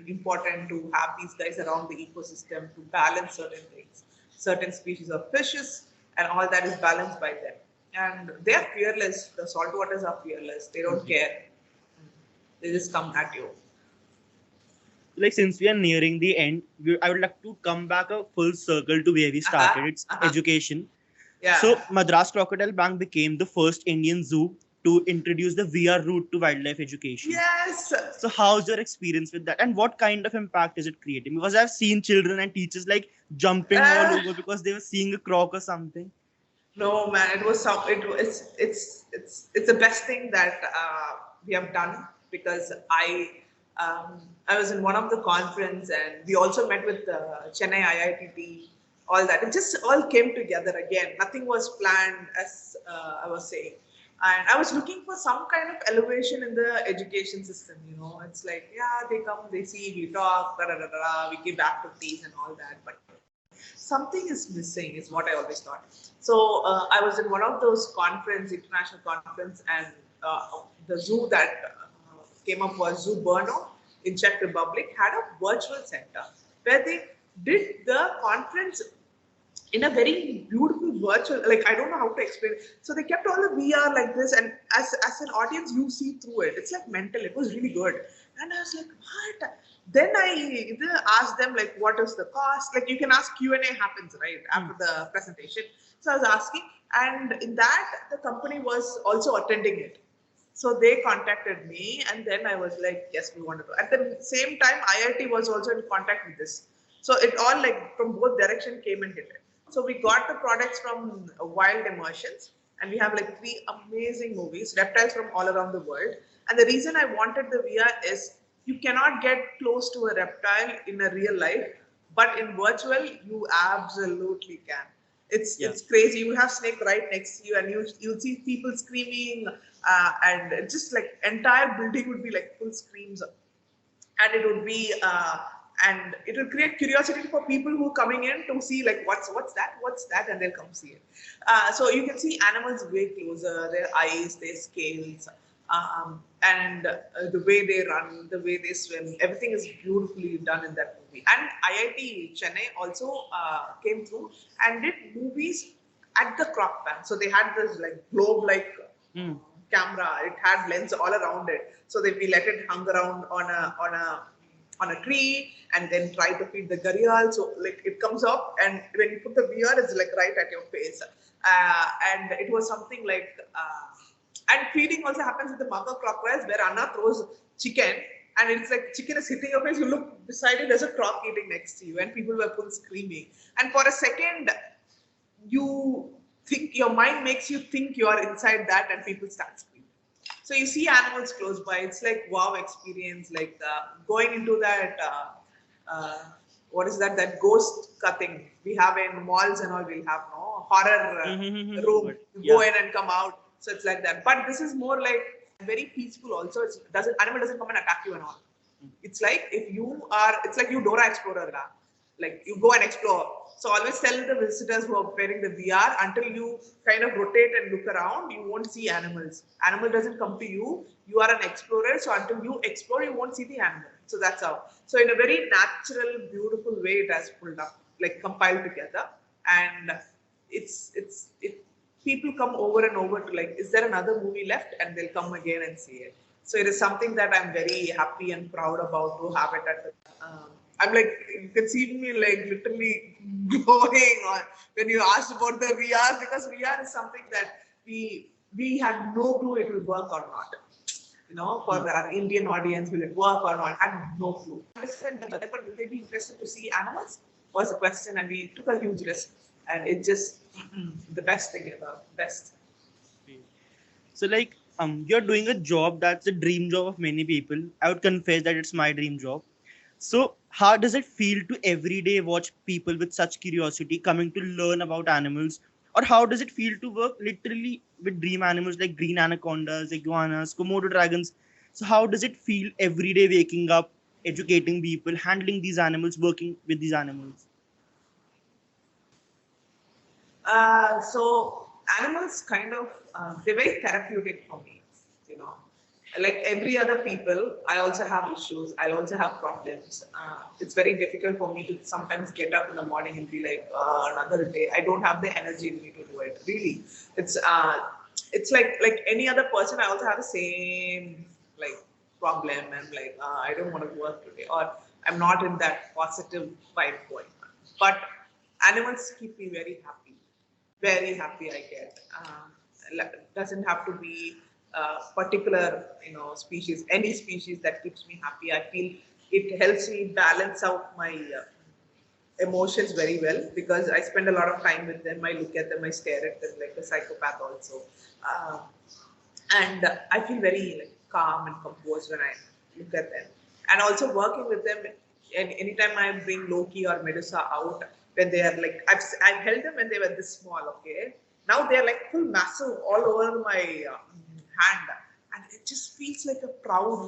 important to have these guys around the ecosystem to balance certain things. Certain species of fishes and all that is balanced by them. And they are fearless. The saltwaters are fearless. They don't care. They just come at you. Like, since we are nearing the end, I would like to come back a full circle to where we started. It's education. Yeah. So Madras Crocodile Bank became the first Indian zoo to introduce the VR route to wildlife education. Yes. So how's your experience with that, and what kind of impact is it creating? Because I've seen children and teachers like jumping all over because they were seeing a croc or something. No, man, it's the best thing that we have done, because I was in one of the conference, and we also met with Chennai IITT, all that. It just all came together again. Nothing was planned, as I was saying. And I was looking for some kind of elevation in the education system, It's like, yeah, they come, they see, we talk, we give activities and all that. But something is missing, is what I always thought. So I was in one of those international conference, and the zoo that came up was Zoo Brno in Czech Republic, had a virtual center where they did the conference in a very beautiful virtual, like I don't know how to explain it. So they kept all the VR like this, and as an audience, you see through it. It's like mental. It was really good. And I was like, what? Then I asked them, like, what is the cost? Like, you can ask, Q&A happens, right, after the presentation. So I was asking, and in that, the company was also attending it. So they contacted me, and then I was like, yes, we want to go. At the same time, IIT was also in contact with this. So it all, like, from both direction came and hit it. So we got the products from Wild Immersions, and we have like 3 amazing movies, reptiles from all around the world. And the reason I wanted the VR is you cannot get close to a reptile in a real life, but in virtual, you absolutely can. It's crazy. You have snake right next to you, and you'll see people screaming, and just like entire building would be like full screams, and it would be and it will create curiosity for people who are coming in to see like what's that, and they'll come see it. So you can see animals way closer, their eyes, their scales, and the way they run, the way they swim, everything is beautifully done in that movie. And IIT Chennai also came through and did movies at the Croc Bank. So they had this like globe-like camera. It had lens all around it. So we let it hung around on a tree, and then try to feed the gharial. So like it comes up, and when you put the VR, it's like right at your face. And it was something like, and feeding also happens with the mother crocodiles, where Anna throws chicken, and it's like chicken is hitting your face. You look beside it, there's a croc eating next to you, and people were full screaming. And for a second, you think, your mind makes you think you are inside that, and people start screaming. So you see animals close by. It's like wow experience, like going into that what is that? That ghost cutting we have in malls and all. We'll have no horror room. You go in and come out. So it's like that. But this is more like very peaceful. Also, it doesn't animal doesn't come and attack you and all. It's like if you are. It's like you Dora Explorer. La. Like you go and explore. So always tell the visitors who are wearing the VR until you kind of rotate and look around, you won't see animals. Animal doesn't come to you. You are an explorer, so until you explore, you won't see the animal. So that's how. So in a very natural, beautiful way, it has pulled up, like compiled together, and it. People come over and over to like, is there another movie left? And they'll come again and see it. So it is something that I'm very happy and proud about to have it at the. I'm like, you can see me like literally glowing on when you asked about the VR, because VR is something that we had no clue it will work or not. You know, for our Indian audience, will it work or not? I had no clue. But will they be interested to see animals? Was the question, and we took a huge risk, and it just the best thing ever, best. So like you're doing a job that's the dream job of many people. I would confess that it's my dream job. So how does it feel to every day watch people with such curiosity coming to learn about animals? Or how does it feel to work literally with dream animals like green anacondas, iguanas, Komodo dragons? So how does it feel every day waking up, educating people, handling these animals, working with these animals? So animals kind of they're very therapeutic for me, you know. Like every other people, I also have issues. I also have problems. It's very difficult for me to sometimes get up in the morning and be like, another day. I don't have the energy in me to do it. Really, it's like any other person. I also have the same like problem, and like I don't want to work today, or I'm not in that positive vibe going on. But animals keep me very happy I get. Doesn't have to be particular, you know, species, any species that keeps me happy. I feel it helps me balance out my emotions very well, because I spend a lot of time with them. I look at them, I stare at them like a psychopath also. Uh, and I feel very like calm and composed when I look at them. And also working with them, and anytime I bring Loki or Medusa out, when they are like, I've held them when they were this small, okay. Now they're like full massive all over my hand, and it just feels like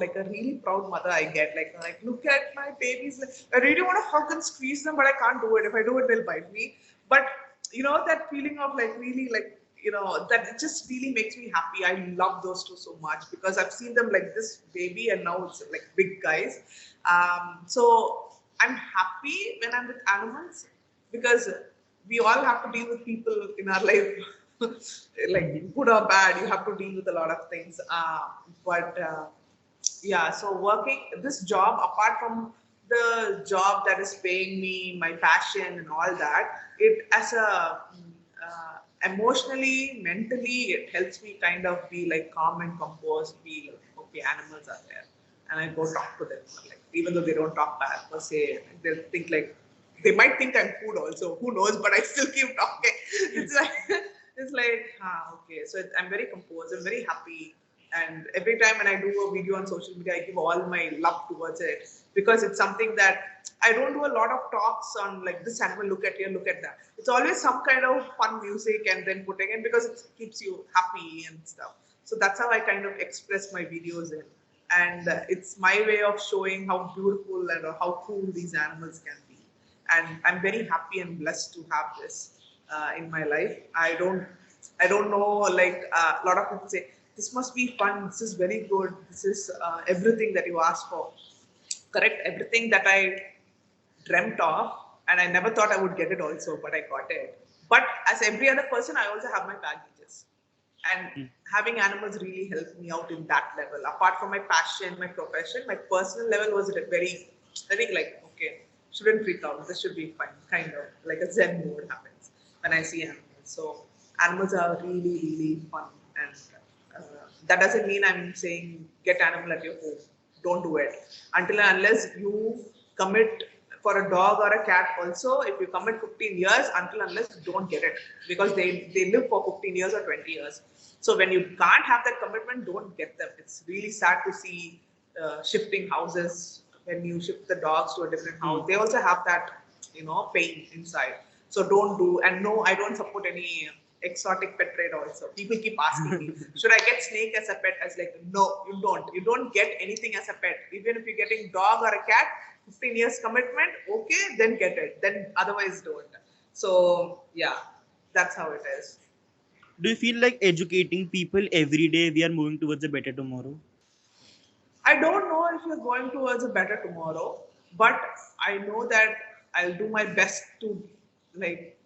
like a really proud mother I get. Like look at my babies. Like, I really want to hug and squeeze them, but I can't do it. If I do it, they'll bite me. But you know that feeling of like really like, you know, that it just really makes me happy. I love those two so much because I've seen them like this baby, and now it's like big guys. So I'm happy when I'm with animals, because we all have to deal with people in our life. Like good or bad, you have to deal with a lot of things. But yeah, so working this job, apart from the job that is paying me my passion and all that, it as a emotionally, mentally, it helps me kind of be like calm and composed, be like, okay, animals are there, and I go talk to them. Like even though they don't talk back per se, they'll think like, they might think I'm food also, who knows, but I still keep talking. It's like it's like okay. So I'm very composed, I'm very happy, and every time when I do a video on social media, I give all my love towards it, because it's something that I don't do a lot of talks on like this animal, look at here, look at that. It's always some kind of fun music and then putting in, because it keeps you happy and stuff. So that's how I kind of express my videos in, and it's my way of showing how beautiful and how cool these animals can be. And I'm very happy and blessed to have this in my life. I don't know, like a lot of people say, this must be fun, this is very good, this is everything that you asked for. Correct, everything that I dreamt of, and I never thought I would get it also, but I got it. But as every other person, I also have my baggages. And having animals really helped me out in that level. Apart from my passion, my profession, my personal level was very, very like, okay, shouldn't freak out. This should be fine, kind of like a Zen mode happens when I see animals. So animals are really, really fun, and that doesn't mean I'm saying get animal at your home. Don't do it until and unless you commit for a dog or a cat. Also, if you commit 15 years, until unless you don't get it, because they live for 15 years or 20 years. So when you can't have that commitment, don't get them. It's really sad to see shifting houses when you ship the dogs to a different house, they also have that, pain inside. So don't do, and no, I don't support any exotic pet trade also. People keep asking me, should I get snake as a pet? I was like, no, you don't. You don't get anything as a pet. Even if you're getting dog or a cat, 15 years commitment, okay, then get it. Then otherwise don't. So yeah, that's how it is. Do you feel like educating people every day we are moving towards a better tomorrow? I don't know if you're going towards a better tomorrow, but I know that I'll do my best to, like,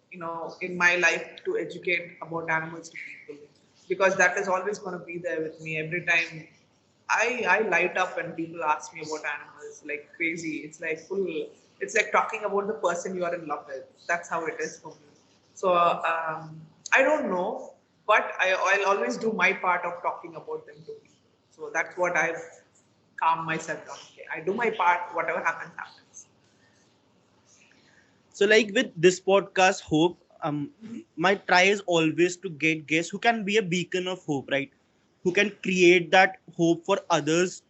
in my life to educate about animals to people, because that is always going to be there with me every time. I light up when people ask me about animals like crazy. It's like it's like talking about the person you are in love with. That's how it is for me. So I don't know, but I'll always do my part of talking about them to people. So that's what I've calmed myself down. Okay, I do my part. Whatever happens, happens. So, like with this podcast, Hope, my try is always to get guests who can be a beacon of hope, right? Who can create that hope for others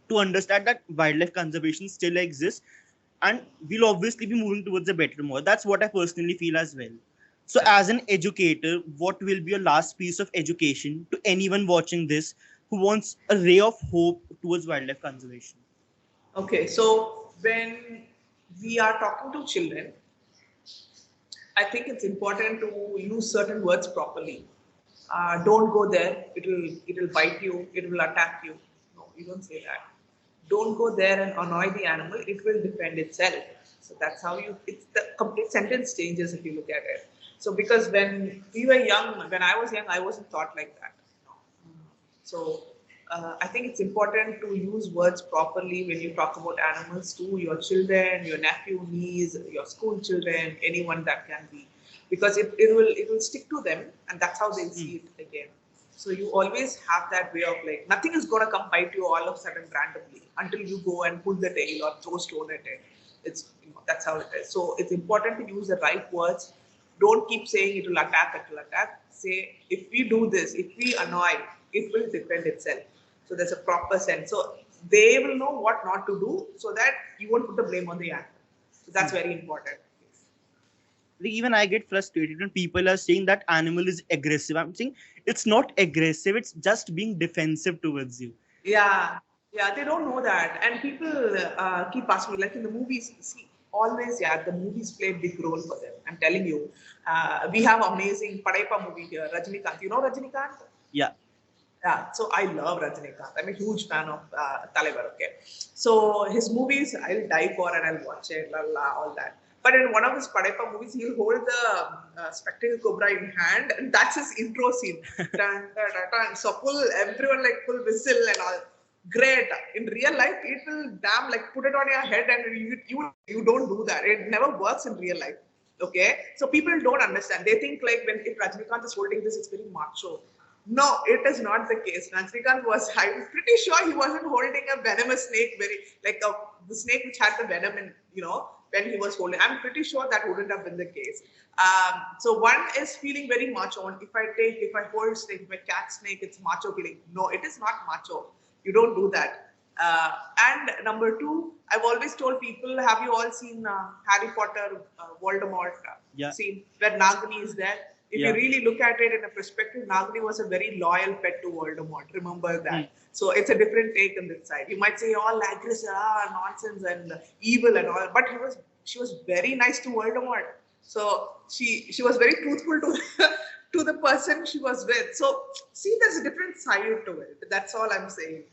to understand that wildlife conservation still exists, and we'll obviously be moving towards a better tomorrow. That's what I personally feel as well. So, as an educator, what will be your last piece of education to anyone watching this who wants a ray of hope towards wildlife conservation? Okay, so when we are talking to children, I think it's important to use certain words properly. Don't go there; it'll bite you. It will attack you. No, you don't say that. Don't go there and annoy the animal. It will defend itself. So that's how you. It's the complete sentence changes if you look at it. So because when we were young, when I was young, I wasn't taught like that. So I think it's important to use words properly when you talk about animals to your children, your nephew, niece, your school children, anyone that can be, because it will stick to them, and that's how they'll see it again. So you always have that way of like nothing is gonna come bite you all of a sudden randomly until you go and pull the tail or throw stone at it. It's that's how it is. So it's important to use the right words. Don't keep saying it will attack, it will attack. Say, if we do this, if we annoy, it will defend itself. So there's a proper sense. So they will know what not to do so that you won't put the blame on the animal. So that's very important. Like, even I get frustrated when people are saying that animal is aggressive. I'm saying it's not aggressive, it's just being defensive towards you. Yeah, yeah, they don't know that. And people keep asking me, like in the movies, see, always, yeah, the movies play a big role for them. I'm telling you. We have amazing Padaipa movie here, Rajinikanth. You know Rajinikanth? Yeah. Yeah, so I love Rajinikanth. I'm a huge fan of Talavar. Okay, so his movies I'll die for and I'll watch it, la la, all that. But in one of his Padaipa movies, he'll hold the spectacle cobra in hand, and that's his intro scene. Dun, dun, dun, dun. So everyone like full whistle and all. Great. In real life, it will damn like put it on your head, and you don't do that. It never works in real life. Okay, so people don't understand. They think like when if Rajinikanth is holding this, it's very macho. No, it is not the case. Rajinikanth was, I'm pretty sure he wasn't holding a venomous snake, like the snake which had the venom in, when he was holding. I'm pretty sure that wouldn't have been the case. So one is feeling very macho. And if I hold snake, if I catch snake, it's macho feeling. No, it is not macho. You don't do that. And number two, I've always told people, have you all seen Harry Potter, Voldemort scene where Nagini is there? If you really look at it in a perspective, Nagini was a very loyal pet to Voldemort. Remember that. So it's a different take on this side. You might say all aggressive, nonsense and evil and all, but she was very nice to Voldemort. So she was very truthful to to the person she was with. So see, there's a different side to it. That's all I'm saying.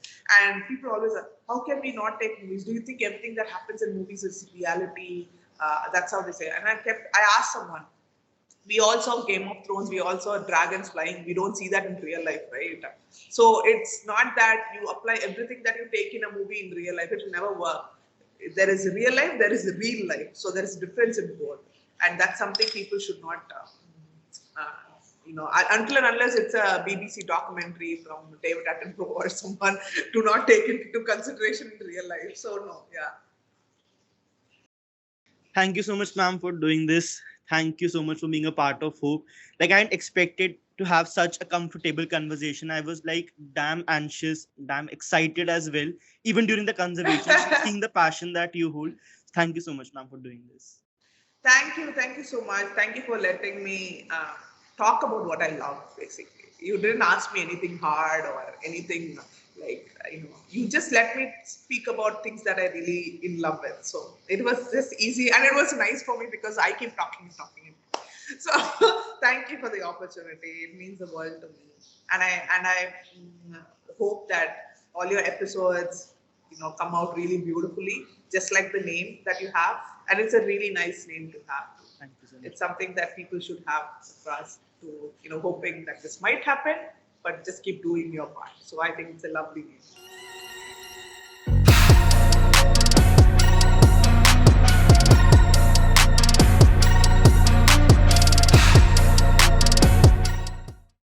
And people always are, how can we not take movies? Do you think everything that happens in movies is reality? That's how they say. And I asked someone, we all saw Game of Thrones, we all saw dragons flying. We don't see that in real life, right? So it's not that you apply everything that you take in a movie in real life. It will never work. There is real life, there is real life. So there is a difference in both. And that's something people should not, until and unless it's a BBC documentary from David Attenborough or someone, do not take it into consideration in real life. So no, yeah. Thank you so much, ma'am, for doing this. Thank you so much for being a part of Hope. Like, I hadn't expected to have such a comfortable conversation. I was like damn anxious, damn excited as well, even during the conservation, seeing the passion that you hold. Thank you so much, ma'am, for doing this. Thank you so much. Thank you for letting me talk about what I love. Basically, you didn't ask me anything hard or anything like you just let me speak about things that I really in love with. So it was just easy, and it was nice for me because I keep talking. So thank you for the opportunity. It means the world to me, and I hope that all your episodes come out really beautifully, just like the name that you have, and it's a really nice name to have. Thank you so much. It's something that people should have trust to, hoping that this might happen, but just keep doing your part. So I think it's a lovely name.